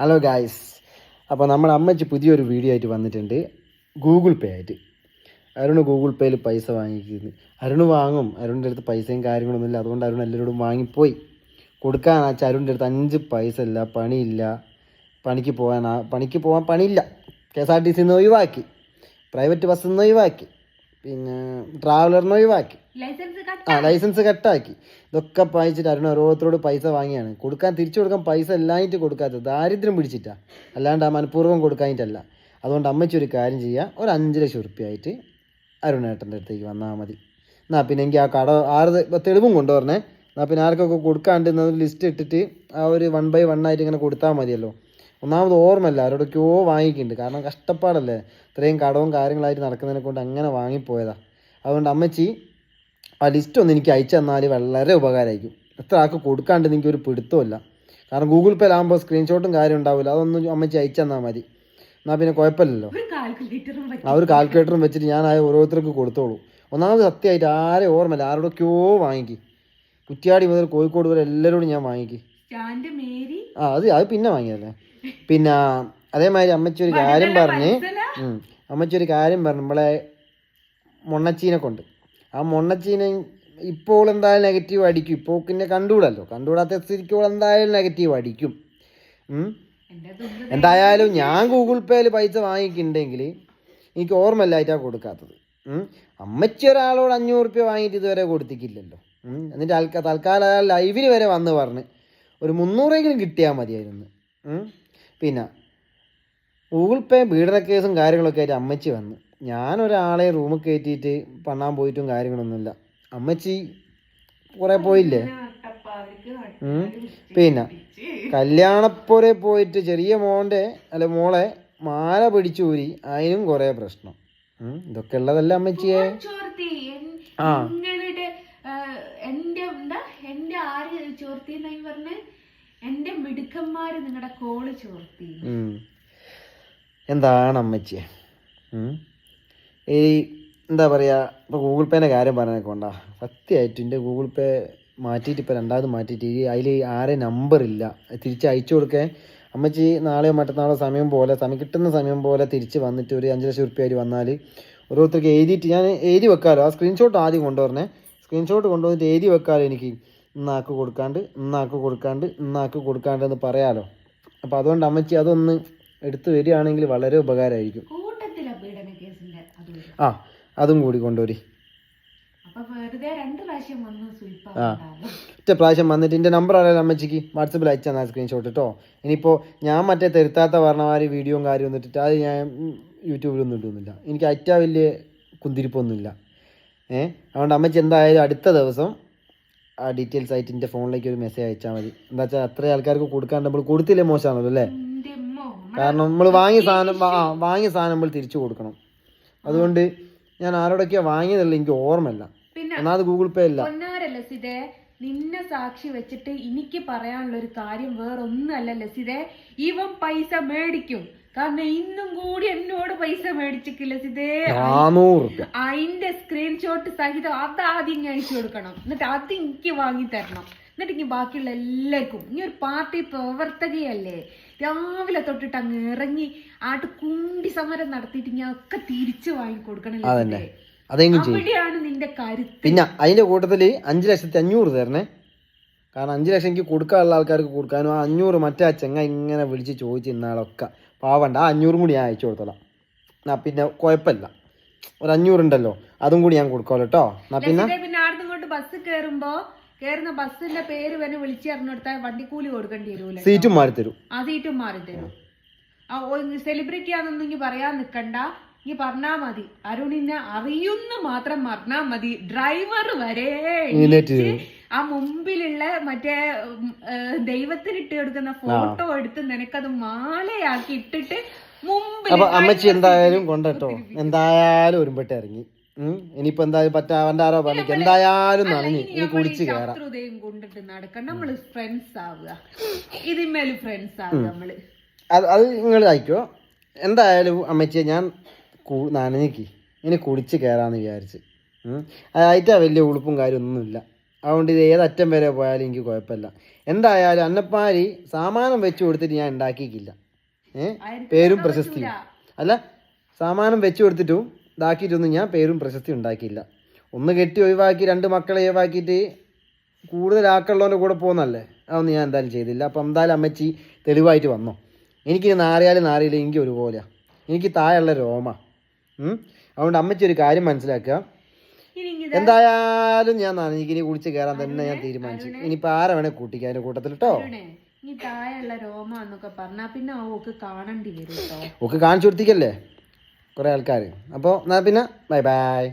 Hello guys, അപ്പോൾ നമ്മുടെ അമ്മച്ചി പുതിയൊരു വീഡിയോ ആയിട്ട് വന്നിട്ടുണ്ട്. ഗൂഗിൾ പേ ആയിട്ട്. അരുണ് ഗൂഗിൾ പേയിൽ പൈസ വാങ്ങിക്കുന്നു. അരുണ് വാങ്ങും. അരുണിൻ്റെ അടുത്ത് പൈസയും കാര്യങ്ങളൊന്നുമില്ല. അതുകൊണ്ട് അരുൺ എല്ലാവരോടും വാങ്ങിപ്പോയി. കൊടുക്കാനാ വെച്ചാൽ അരുണിൻ്റെ അടുത്ത് 5 പൈസ ഇല്ല, പണിയില്ല. പണിക്ക് പോകാൻ പണിയില്ല. KSRTC നിന്ന് ഒഴിവാക്കി, പ്രൈവറ്റ് ബസ്സിൽ നിന്ന് ഒഴിവാക്കി, പിന്നെ ട്രാവലറിന് ഒഴിവാക്കി, ലൈസൻസ് കട്ടാക്കി. ഇതൊക്കെ വായിച്ചിട്ട് അരുൺ ഓരോരുത്തരോട് പൈസ വാങ്ങിയാണ്. തിരിച്ചു കൊടുക്കാൻ പൈസ എല്ലായിട്ട് കൊടുക്കാത്തത് ദാരിദ്ര്യം പിടിച്ചിട്ടാ, അല്ലാണ്ട് ആ മനഃപൂർവ്വം കൊടുക്കാനായിട്ടല്ല. അതുകൊണ്ട് അമ്മച്ചി ഒരു കാര്യം ചെയ്യുക, ഒരു 5 ലക്ഷം ഉറുപ്പ്യായിട്ട് അരുണേട്ടൻ്റെ അടുത്തേക്ക് വന്നാൽ മതി. എന്നാൽ പിന്നെ എനിക്ക് ആ കട 6 തെളിവും കൊണ്ടുവരണേ. എന്നാൽ പിന്നെ ആർക്കൊക്കെ കൊടുക്കാണ്ട് ലിസ്റ്റ് ഇട്ടിട്ട് ആ ഒരു 1 by 1 ആയിട്ട് ഇങ്ങനെ കൊടുത്താൽ മതിയല്ലോ. ഒന്നാമത് ഓർമ്മയില്ല, ആരോടൊക്കെയോ വാങ്ങിക്കുന്നുണ്ട്. കാരണം കഷ്ടപ്പാടല്ലേ, ഇത്രയും കടവും കാര്യങ്ങളായിട്ട് നടക്കുന്നതിനെ കൊണ്ട് അങ്ങനെ വാങ്ങിപ്പോയതാണ്. അതുകൊണ്ട് അമ്മച്ചി ആ ലിസ്റ്റ് ഒന്ന് എനിക്ക് അയച്ചു തന്നാൽ വളരെ ഉപകാരമായിരിക്കും. എത്ര ആൾക്ക് കൊടുക്കാണ്ട് എനിക്കൊരു പിടുത്തമില്ല. കാരണം ഗൂഗിൾ പേയിലാകുമ്പോൾ സ്ക്രീൻഷോട്ടും കാര്യം ഉണ്ടാവില്ല. അതൊന്നും അമ്മച്ചി അയച്ചു തന്നാൽ മതി. എന്നാൽ പിന്നെ കുഴപ്പമില്ലല്ലോ. ആ ഒരു കാൽക്കുലേറ്ററും വെച്ചിട്ട് ഞാൻ ഓരോരുത്തർക്ക് കൊടുത്തോളൂ. ഒന്നാമത് സത്യമായിട്ട് ആരെ ഓർമ്മയില്ല, ആരോടൊക്കെയോ വാങ്ങിക്കും. കുറ്റിയാടി മുതൽ കോഴിക്കോട് വരെ എല്ലാവരോടും ഞാൻ വാങ്ങിക്കും. അത് പിന്നെ വാങ്ങിയതല്ലേ. പിന്നെ അതേമാതിരി അമ്മച്ചി ഒരു കാര്യം പറഞ്ഞ് നമ്മളെ മൊണ്ണച്ചീനെ കൊണ്ട്, ആ മൊണ്ണച്ചീനെ ഇപ്പോൾ എന്തായാലും നെഗറ്റീവ് അടിക്കും. ഇപ്പോൾ പിന്നെ കണ്ടുകൂടാത്ത സ്ഥിതിക്ക് എന്തായാലും നെഗറ്റീവ് അടിക്കും. എന്തായാലും ഞാൻ ഗൂഗിൾ പേയിൽ പൈസ വാങ്ങിക്കുന്നുണ്ടെങ്കിൽ എനിക്ക് ഓർമ്മയില്ലായിട്ടാണ് കൊടുക്കാത്തത്. അമ്മച്ചി ഒരാളോട് 500 ഉറുപ്പ്യ വാങ്ങിയിട്ട് ഇതുവരെ കൊടുത്തിട്ടില്ലല്ലോ. എന്നിട്ട് തൽക്കാലം അയാൾ ലൈവിൽ വരെ വന്ന് പറഞ്ഞ് ഒരു 300 കിട്ടിയാൽ മതിയായിരുന്നു. പിന്നെ ഗൂഗിൾ പേ പീഡന കേസും കാര്യങ്ങളൊക്കെ ആയിട്ട് അമ്മച്ചി വന്ന്, ഞാനൊരാളെ റൂമിൽ കയറ്റിയിട്ട് പണ്ണാൻ പോയിട്ടും കാര്യങ്ങളൊന്നുമില്ല. അമ്മച്ചി കുറേ പോയില്ലേ. പിന്നെ കല്യാണപ്പുരെ പോയിട്ട് ചെറിയ മോളെ മാല പിടിച്ചൂരി, അതിനും കുറേ പ്രശ്നം. ഇതൊക്കെ ഉള്ളതല്ല അമ്മച്ചിയെ. ആ എന്താണ് അമ്മച്ചിയെ ഈ എന്താ പറയുക, ഇപ്പോൾ ഗൂഗിൾ പേൻ്റെ കാര്യം പറഞ്ഞൊക്കെ കൊണ്ടാ സത്യമായിട്ട് എൻ്റെ ഗൂഗിൾ പേ മാറ്റിയിട്ട് ഇപ്പോൾ 2ാമത് മാറ്റിയിട്ട് അതിൽ ആരെ നമ്പറില്ല തിരിച്ച് അയച്ചു കൊടുക്കാൻ. അമ്മച്ചി നാളെയോ മറ്റന്നാളോ സമയം കിട്ടുന്ന സമയം പോലെ തിരിച്ച് വന്നിട്ട് ഒരു 5 ലക്ഷം ഉറുപ്പ്യ വന്നാൽ ഓരോരുത്തർക്ക് എഴുതിയിട്ട് ഞാൻ എഴുതി വെക്കാമല്ലോ. ആ സ്ക്രീൻഷോട്ട് ആദ്യം കൊണ്ടുവരണേ. സ്ക്രീൻഷോട്ട് കൊണ്ടുവന്നിട്ട് എഴുതി വെക്കാമല്ലോ. എനിക്ക് ഇന്നാക്ക് കൊടുക്കാണ്ട് എന്ന് പറയാമല്ലോ. അപ്പോൾ അതുകൊണ്ട് അമ്മച്ചി അതൊന്ന് എടുത്തു വരികയാണെങ്കിൽ വളരെ ഉപകാരമായിരിക്കും. ആ അതും കൂടി കൊണ്ടുവരി. ഒറ്റ പ്രാവശ്യം വന്നിട്ട് എൻ്റെ നമ്പർ അറിയാലോ അമ്മച്ചിക്ക് വാട്സപ്പിൽ അയച്ചു തന്നാൽ സ്ക്രീൻഷോട്ട് കേട്ടോ. ഇനിയിപ്പോൾ ഞാൻ മറ്റേ തെരുത്താത്ത പറഞ്ഞമാതിരി വീഡിയോയും കാര്യമൊന്നും ഇട്ടിട്ട് അത് ഞാൻ യൂട്യൂബിലൊന്നും ഇടുന്നില്ല. എനിക്ക് അയറ്റാ വലിയ കുന്തിരിപ്പൊന്നുമില്ല. അതുകൊണ്ട് അമ്മച്ചി എന്തായാലും അടുത്ത ദിവസം ആ ഡീറ്റെയിൽസ് ആയിട്ട് എൻ്റെ ഫോണിലേക്ക് ഒരു മെസ്സേജ് അയച്ചാൽ മതി. എന്താ വെച്ചാൽ അത്രയും ആൾക്കാർക്ക് കൊടുക്കാണ്ട് നമ്മൾ കൊടുത്തില്ലേ മോശമാണല്ലോ അല്ലേ. കാരണം നമ്മൾ വാങ്ങിയ സാധനം നമ്മൾ തിരിച്ചു കൊടുക്കണം. അതുകൊണ്ട് ഞാൻ ആരോടൊക്കെയാ വാങ്ങിയതല്ല എനിക്ക് ഓർമ്മയില്ല. ഒന്നാമത് ഗൂഗിൾ പേ ഇല്ല. നിന്നെ സാക്ഷി വെച്ചിട്ട് എനിക്ക് പറയാനുള്ള ഒരു കാര്യം വേറൊന്നുമല്ല ലസിതേ, ഇവൻ പൈസ മേടിക്കും. കാരണം ഇന്നും കൂടി എന്നോട് പൈസ മേടിച്ചിട്ടില്ല ലസിതേ. 400 അതിന്റെ സ്ക്രീൻഷോട്ട് സഹിതം അതാദ്യം ഞാൻ അയച്ചു കൊടുക്കണം. എന്നിട്ട് അത് എനിക്ക് വാങ്ങി തരണം. എന്നിട്ട് ഇനി ബാക്കിയുള്ള എല്ലാവർക്കും, ഇനി ഒരു പാർട്ടി പ്രവർത്തകയല്ലേ, രാവിലെ തൊട്ടിട്ട് അങ്ങ് ഇറങ്ങി കുണ്ടി സമരം നടത്തിയിട്ട് ഞാൻ ഒക്കെ തിരിച്ചു വാങ്ങിക്കൊടുക്കണം. അവിടെയാണ് നിന്റെ കരുത്ത്. പിന്നെ അതിന്റെ കൂട്ടത്തിൽ 5,500,000 തരണേ. കാരണം 5 ലക്ഷം എനിക്ക് കൊടുക്കാനുള്ള ആൾക്കാർക്ക് കൊടുക്കാനും ആ 500 മറ്റേ ചെങ്ങ ഇങ്ങനെ വിളിച്ച് ചോദിച്ച് ഇന്നാളൊക്കെ പാവണ്ട. ആ 500 കൂടി ഞാൻ അയച്ചു കൊടുത്തോളാം. പിന്നെ കുഴപ്പമില്ല, ഒരു 500 ഉണ്ടല്ലോ, അതും കൂടി ഞാൻ കൊടുക്കാമല്ലോ കേട്ടോ. പിന്നെ ആടുന്നിങ്ങോട്ട് ബസ് കേറുന്ന ബസ്സിന്റെ പേര് വരെ വിളിച്ചു പറഞ്ഞെടുത്താൽ വണ്ടിക്കൂലി കൊടുക്കേണ്ടി വരൂല. സീറ്റും മാറി തരും. ആ സീറ്റും മാറി തരും. സെലിബ്രിറ്റി ആണെന്നൊന്നും പറയാൻ നിക്കണ്ട, ഈ പറഞ്ഞാ മതി. അരുണിനെ അറിയുന്ന മാത്രം പറഞ്ഞാ മതി. ഡ്രൈവർ വരെ ആ മുമ്പിലുള്ള മറ്റേ ദൈവത്തിനിട്ട് കൊടുക്കുന്ന ഫോട്ടോ എടുത്ത് നിനക്കത് മാലയാക്കി ഇട്ടിട്ട് മുമ്പിൽ. അപ്പൊ അമ്മച്ചി എന്തായാലും കൊണ്ടോ, എന്തായാലും ഒരുമ്പെട്ട് ഇറങ്ങി. ഇനിയിപ്പോ എന്തായാലും പറ്റാവന്റെ ആരോ പറഞ്ഞിട്ട് എന്തായാലും നന്ദി. ഇനി കുടിച്ച് കയറാം. കൊണ്ടിട്ട് നടക്കണം. നമ്മള് ഫ്രണ്ട്സ് ആവുക, ഇതിന്മേല് ഫ്രണ്ട്സ് ആവുക നമ്മള്. അത് നിങ്ങൾ അയക്കോ. എന്തായാലും അമ്മച്ചിയെ ഞാൻ നനഞ്ഞിക്ക് ഇനി കുടിച്ച് കയറാന്ന് വിചാരിച്ച്. അതായിട്ടാ വലിയ ഉളുപ്പും കാര്യമൊന്നുമില്ല. അതുകൊണ്ട് ഇത് ഏതറ്റം വരെ പോയാലും എനിക്ക് കുഴപ്പമില്ല. എന്തായാലും അന്നപ്പാരി സാമാനം വെച്ച് കൊടുത്തിട്ട് ഞാൻ ഉണ്ടാക്കിയിട്ടില്ല. പേരും പ്രശസ്തിയും അല്ല, സാമാനം വെച്ച് കൊടുത്തിട്ടും ഇതാക്കിയിട്ടൊന്നും ഞാൻ പേരും പ്രശസ്തിയും ഉണ്ടാക്കിയില്ല. ഒന്ന് കെട്ടി ഒഴിവാക്കി 2 മക്കളെ ഒഴിവാക്കിയിട്ട് കൂടുതൽ ആക്കളുള്ളവൻ്റെ കൂടെ പോകുന്നല്ലേ, അതൊന്നും ഞാൻ എന്തായാലും ചെയ്തില്ല. അപ്പം എന്തായാലും അമ്മച്ചി തെളിവായിട്ട് വന്നോ. എനിക്ക് നാറിയാലും നാറിയില്ല, എനിക്ക് ഒരുപോലെയാണ്. എനിക്ക് താഴെയുള്ള രോമ. അതുകൊണ്ട് അമ്മച്ചി ഒരു കാര്യം മനസ്സിലാക്കുക, എന്തായാലും ഞാൻ എനിക്കിനി കുളിച്ച് കയറാൻ തന്നെ ഞാൻ തീരുമാനിച്ചു. ഇനിയിപ്പോൾ ആരെ വേണേ കൂട്ടിക്കുക അതിൻ്റെ കൂട്ടത്തിൽ കേട്ടോ. ഈ താഴെയുള്ള രോമ എന്നൊക്കെ പറഞ്ഞാൽ പിന്നെ ഓക്ക് കാണേണ്ടി വരും കേട്ടോ. ഓക്ക് കാണിച്ചു കൊടുത്തിക്കല്ലേ കുറേ ആൾക്കാർ. അപ്പോൾ എന്നാൽ പിന്നെ ബൈ ബൈ.